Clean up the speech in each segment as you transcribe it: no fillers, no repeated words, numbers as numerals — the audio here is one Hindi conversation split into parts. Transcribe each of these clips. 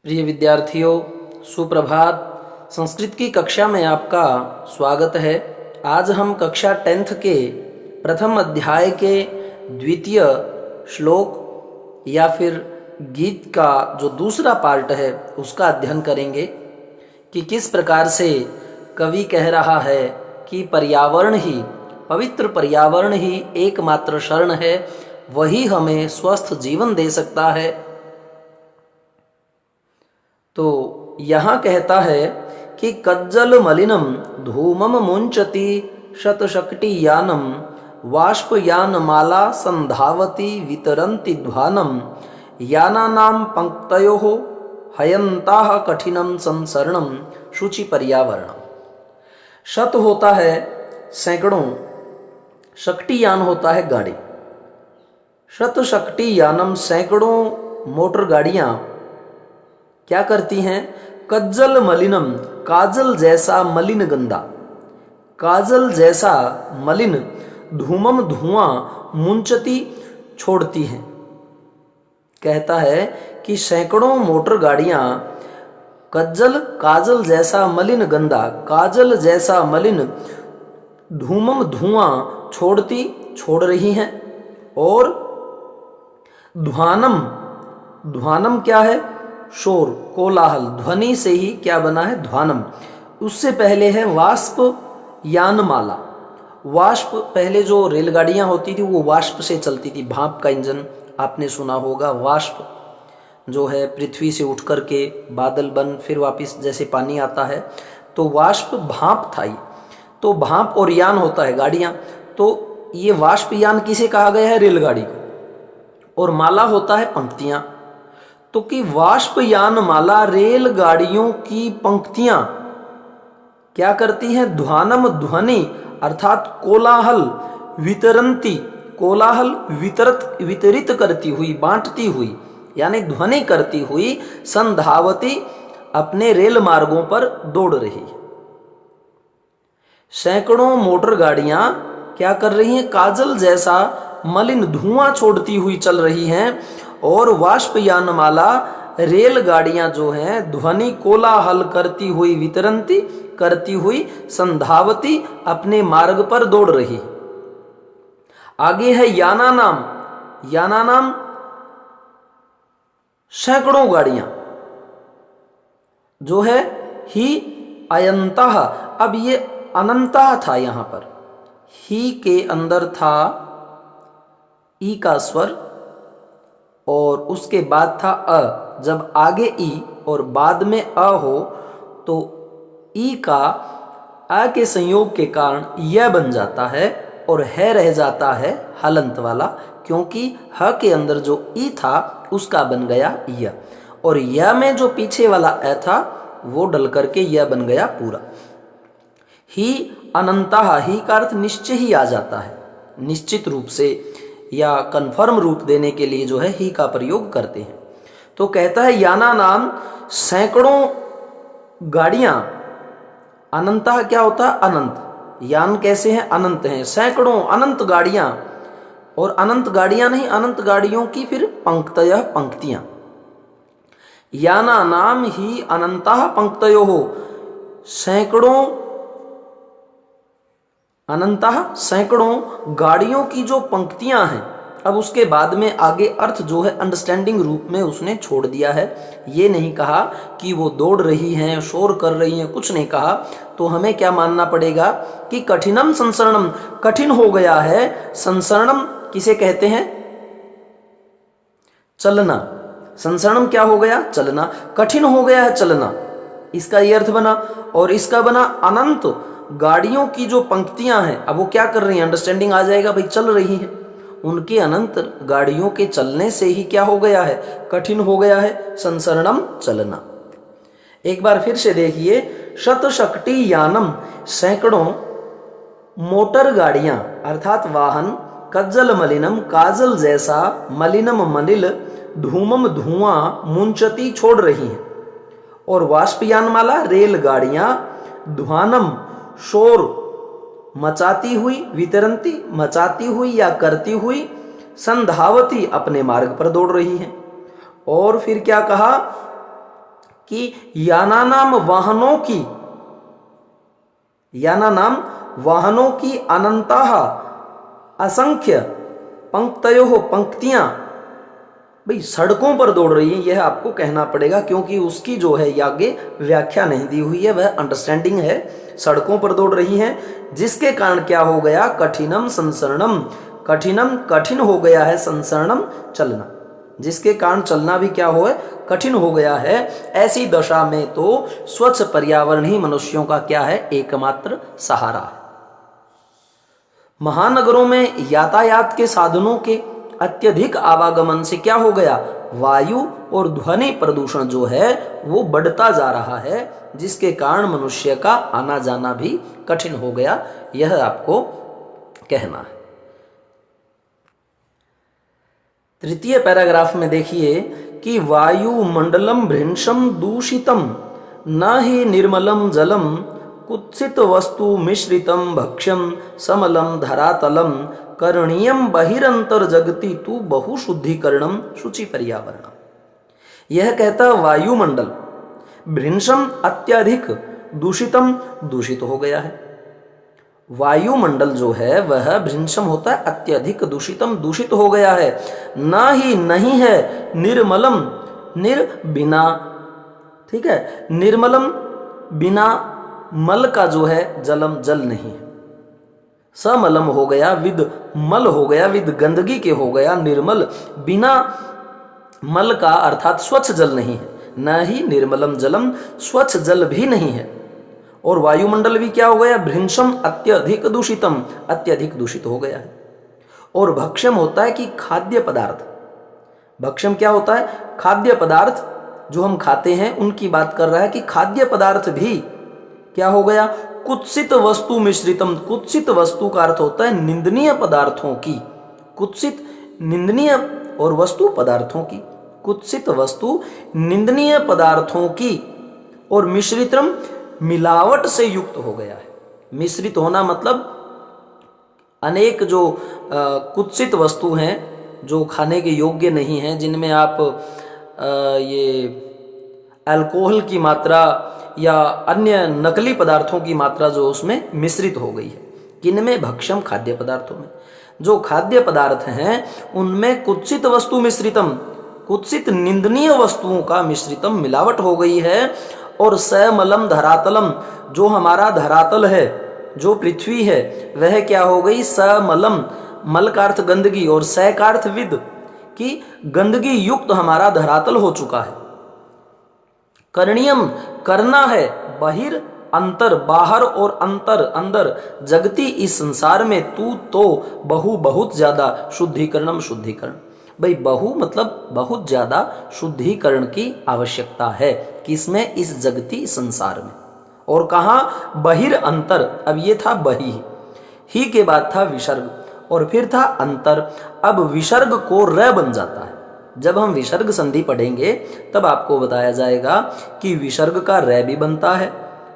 प्रिय विद्यार्थियों, सुप्रभात। संस्कृत की कक्षा में आपका स्वागत है। आज हम कक्षा 10th के प्रथम अध्याय के द्वितीय श्लोक या फिर गीत का जो दूसरा पार्ट है उसका अध्ययन करेंगे कि किस प्रकार से कवि कह रहा है कि पर्यावरण ही, पवित्र पर्यावरण ही एकमात्र शरण है, वही हमें स्वस्थ जीवन दे सकता है। तो यहाँ कहता है कि कज्जल मलिनम धूमम मुंचति शतशक्ति यानम वाष्पयान माला संधावती वितरन्ति ध्वानम यानानाम पंक्तयोः हयन्ताः कठिनम संसरणम शुचि पर्यावरणम। शत होता है सैकड़ों, शक्ति यान होता है गाड़ी। शत शक्ति यानम, सैकड़ों मोटर गाड़ियां क्या करती हैं? कज्जल मलिनम, काजल जैसा मलिन गंदा, काजल जैसा मलिन, धूमम धुआं, मुंचती छोड़ती हैं। कहता है कि सैकड़ों मोटर गाड़ियां कज्जल, काजल जैसा मलिन गंदा, काजल जैसा मलिन, धूमम धुआं छोड़ रही हैं। और ध्वानम, ध्वानम क्या है? शोर, कोलाहल, ध्वनि से ही क्या बना है? ध्वानम। उससे पहले है वाष्प यानमाला। वाष्प, पहले जो रेलगाड़ियां होती थी वो वाष्प से चलती थी, भाप का इंजन आपने सुना होगा। वाष्प जो है पृथ्वी से उठ कर के बादल बन फिर वापस जैसे पानी आता है, तो वाष्प भाप था। तो भाप और यान होता है गाड़ियां। तो ये वाष्प यान किसे कहा गया है? रेलगाड़ी को। और माला होता है पंक्तियां। तो कि वाष्पयान माला, रेलगाड़ियों की पंक्तियां क्या करती हैं? ध्वानम, ध्वनि अर्थात कोलाहल, वितरंती, कोलाहल वितरित करती हुई, बांटती हुई, यानी ध्वनि करती हुई, संधावती अपने रेल मार्गों पर दौड़ रही है। सैकड़ों मोटर गाड़ियां क्या कर रही हैं? काजल जैसा मलिन धुआं छोड़ती हुई चल रही हैं। और वाष्पयान माला, रेलगाड़ियां जो हैं ध्वनि कोलाहल करती हुई, वितरंती करती हुई, संधावती अपने मार्ग पर दौड़ रही। आगे है याना नाम। याना नाम सैकड़ों गाड़ियां जो है ही अयंतः। अब ये अनंतः था, यहां पर ही के अंदर था ई का स्वर और उसके बाद था अ। जब आगे ई और बाद में अ हो तो ई का अ के संयोग के कारण यह बन जाता है और है रह जाता है हलंत वाला, क्योंकि ह के अंदर जो ई था उसका बन गया य, और य में जो पीछे वाला अ था वो डल करके यह बन गया पूरा। ही अनंतः, ही का अर्थ निश्चय ही आ जाता है, निश्चित रूप से या कन्फर्म रूप देने के लिए जो है ही का प्रयोग करते हैं। तो कहता है याना नाम, सैकड़ों गाड़ियां। अनंतः क्या होता है? अनंत। यान कैसे हैं? अनंत हैं। सैकड़ों, अनंत गाड़ियां। और अनंत गाड़ियां नहीं, अनंत गाड़ियों की फिर पंक्तयः, पंक्तियां। याना नाम ही अनंतः पंक्तयो हो, सैकड़ों, अनंतः सैकड़ों गाड़ियों की जो पंक्तियां हैं। अब उसके बाद में आगे अर्थ जो है अंडरस्टैंडिंग रूप में उसने छोड़ दिया है। ये नहीं कहा कि वो दौड़ रही हैं, शोर कर रही हैं, कुछ नहीं कहा। तो हमें क्या मानना पड़ेगा कि कठिनम संसरणम, कठिन हो गया है। संसरणम किसे कहते हैं? चलना। संसरणम क्या हो गया? चलना। कठिन हो गया है चलना, इसका ये अर्थ बना। और इसका बना अनंत गाड़ियों की जो पंक्तियां हैं, अब वो क्या कर रही हैं? अंडरस्टैंडिंग आ जाएगा भाई, चल रही हैं। उनके अनंत गाड़ियों के चलने से ही क्या हो गया है? कठिन हो गया है संसरणम, चलना। एक बार फिर से देखिए, शतशक्ति यानम, सैकड़ों मोटर गाड़ियां अर्थात वाहन, कज्जल मलिनम, काजल जैसा, मलिनम मलिल, धूमम धुआं, मुंचती छोड़ रही हैं। और वाष्पयान माला, रेलगाड़ियां, ध्वानम शोर मचाती हुई, वितरंती मचाती हुई या करती हुई, संधावती अपने मार्ग पर दौड़ रही हैं। और फिर क्या कहा? कि यानानाम वाहनों की अनंताः असंख्य पंक्तयोः पंक्तियां भाई सड़कों पर दौड़ रही है, यह आपको कहना पड़ेगा, क्योंकि उसकी जो है ये आगे व्याख्या नहीं दी हुई है, वह अंडरस्टैंडिंग है। सड़कों पर दौड़ रही हैं, जिसके कारण क्या हो गया, कठिनम संसरणम, कठिन हो गया है, संसरणम चलना, जिसके कारण चलना भी क्या हो, कठिन हो गया है। ऐसी दशा में तो स्वच्छ पर्यावरण ही मनुष्यों का क्या है, एकमात्र सहारा है। महानगरों में यातायात के साधनों के अत्यधिक आवागमन से क्या हो गया, वायु और ध्वनि प्रदूषण जो है वो बढ़ता जा रहा है, जिसके कारण मनुष्य का आना जाना भी कठिन हो गया, यह आपको कहना है। तृतीय पैराग्राफ में देखिए कि वायुमंडलम भृंशम दूषितम न ही निर्मलम जलम कुत्सित वस्तु मिश्रितम भक्ष्यम समलम धरातलम करणीयम बहिरंतर जगति तु बहुशुद्धिकरणम शुचि पर्यावरणम। यह कहता वायुमंडल भृंशम अत्यधिक दूषितम दूषित हो गया है। वायुमंडल जो है वह भृंशम होता है अत्यधिक दूषितम दूषित हो गया है। ना ही नहीं है निर्मलम बिना, ठीक है, निर्मलम बिना मल का जो है जलम जल नहीं है। समलम हो गया विद मल हो गया, विद गंदगी के हो गया, निर्मल बिना मल का अर्थात स्वच्छ जल नहीं है। न ही निर्मलम जलम स्वच्छ जल भी नहीं है। और वायुमंडल भी क्या हो गया, भृंशम अत्यधिक दूषितम अत्यधिक दूषित हो गया है। और भक्ष्यम होता है कि खाद्य पदार्थ, भक्ष्यम क्या होता है, खाद्य पदार्थ जो हम खाते हैं उनकी बात कर रहा है कि खाद्य पदार्थ भी क्या हो गया, कुत्सित वस्तु मिश्रितम। कुत्सित वस्तु का अर्थ होता है निंदनीय पदार्थों की, कुत्सित निंदनीय और वस्तु पदार्थों की, कुत्सित वस्तु निंदनीय पदार्थों की, और मिश्रितम मिलावट से युक्त हो गया है। मिश्रित होना मतलब अनेक जो कुत्सित वस्तु हैं जो खाने के योग्य नहीं हैं, जिनमें आप ये अल्कोहल की मात्रा या अन्य नकली पदार्थों की मात्रा जो उसमें मिश्रित हो गई है। किनमें, भक्ष्यम खाद्य पदार्थों में। जो खाद्य पदार्थ हैं उनमें कुत्सित वस्तु मिश्रितम, कुत्सित निंदनीय वस्तुओं का मिश्रितम मिलावट हो गई है। और समलम धरातलम, जो हमारा धरातल है, जो पृथ्वी है, वह क्या हो गई, समलम, मल का अर्थ गंदगी और स का अर्थ विद, कि गंदगी युक्त हमारा धरातल हो चुका है। करणीयम करना है, बहिर अंतर बाहर और अंतर अंदर, जगती इस संसार में तू तो बहु बहुत ज्यादा शुद्धिकरणम शुद्धिकरण। भाई बहु मतलब बहुत ज्यादा शुद्धिकरण की आवश्यकता है, किसमें, इस जगती संसार में। और कहाँ, बहिर अंतर, अब ये था बहि ही के बाद था विसर्ग और फिर था अंतर। अब विसर्ग को र बन जाता है। जब हम विसर्ग संधि पढ़ेंगे तब आपको बताया जाएगा कि विसर्ग का रे भी बनता है,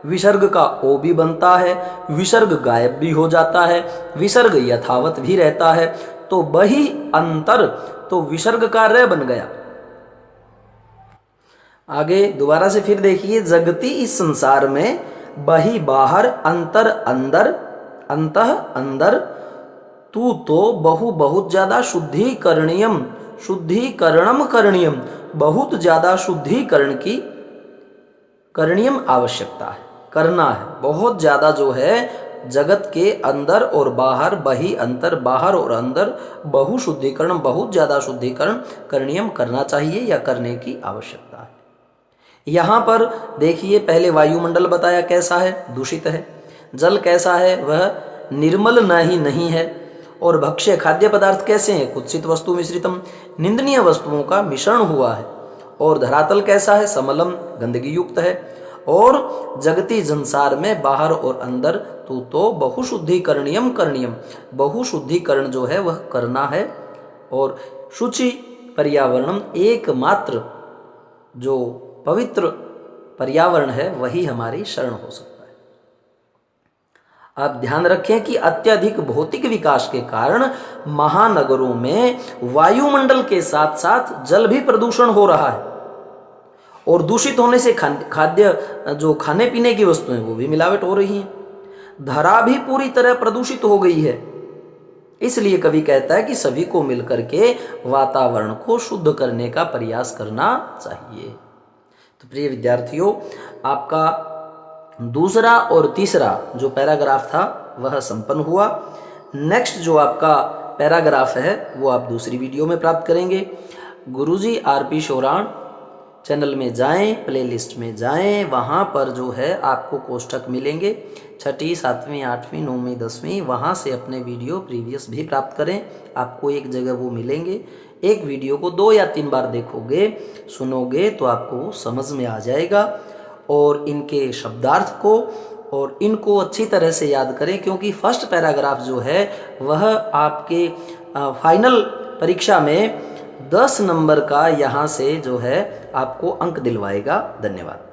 विसर्ग का ओ भी बनता है, विसर्ग गायब भी हो जाता है, विसर्ग यथावत भी रहता है। तो बहि अंतर, तो विसर्ग का रे बन गया। आगे दोबारा से फिर देखिए, जगती इस संसार में बहि बाहर, अंतर अंदर, अंतः अंदर, तू तो बहु बहुत ज्यादा शुद्धिकरणीयम, शुद्धिकरणम करणीयम, बहुत ज्यादा शुद्धिकरण की करणीयम आवश्यकता है, करना है। बहुत ज्यादा जो है जगत के अंदर और बाहर, बहि अंतर बाहर और अंदर, बहु शुद्धिकरण बहुत ज्यादा शुद्धिकरण करणीयम करना चाहिए या करने की आवश्यकता है। यहां पर देखिए, पहले वायुमंडल बताया कैसा है, दूषित है। जल कैसा है, वह निर्मल नहीं है। और भक्ष्य खाद्य पदार्थ कैसे हैं, कुत्सित वस्तु मिश्रितम, निंदनीय वस्तुओं का मिश्रण हुआ है। और धरातल कैसा है, समलम, गंदगी युक्त है। और जगती संसार में बाहर और अंदर तू तो बहुशुद्धिकरणीयम करणीयम, बहुशुद्धिकरण जो है वह करना है। और शुचि पर्यावरणम, एकमात्र जो पवित्र पर्यावरण है वही हमारी शरण हो सकता है। आप ध्यान रखें कि अत्यधिक भौतिक विकास के कारण महानगरों में वायुमंडल के साथ साथ जल भी प्रदूषण हो रहा है। और दूषित होने से खाद्य जो खाने पीने की वस्तुएं वो भी मिलावट हो रही हैं। धरा भी पूरी तरह प्रदूषित हो गई है। इसलिए कवि कहता है कि सभी को मिलकर के वातावरण को शुद्ध करने का प्रयास करना चाहिए। तो प्रिय विद्यार्थियों, आपका दूसरा और तीसरा जो पैराग्राफ था वह संपन्न हुआ। नेक्स्ट जो आपका पैराग्राफ है वो आप दूसरी वीडियो में प्राप्त करेंगे। गुरुजी आरपी शोराण चैनल में जाएं, प्लेलिस्ट में जाएं, वहाँ पर जो है आपको कोष्ठक मिलेंगे 6ठी, 7वीं, 8वीं, 9वीं, 10वीं, वहाँ से अपने वीडियो प्रीवियस भी प्राप्त करें। आपको एक जगह वो मिलेंगे। एक वीडियो को 2 या 3 बार देखोगे, सुनोगे तो आपको समझ में आ जाएगा। और इनके शब्दार्थ को और इनको अच्छी तरह से याद करें, क्योंकि फर्स्ट पैराग्राफ जो है वह आपके फाइनल परीक्षा में 10 नंबर का यहाँ से जो है आपको अंक दिलवाएगा। धन्यवाद।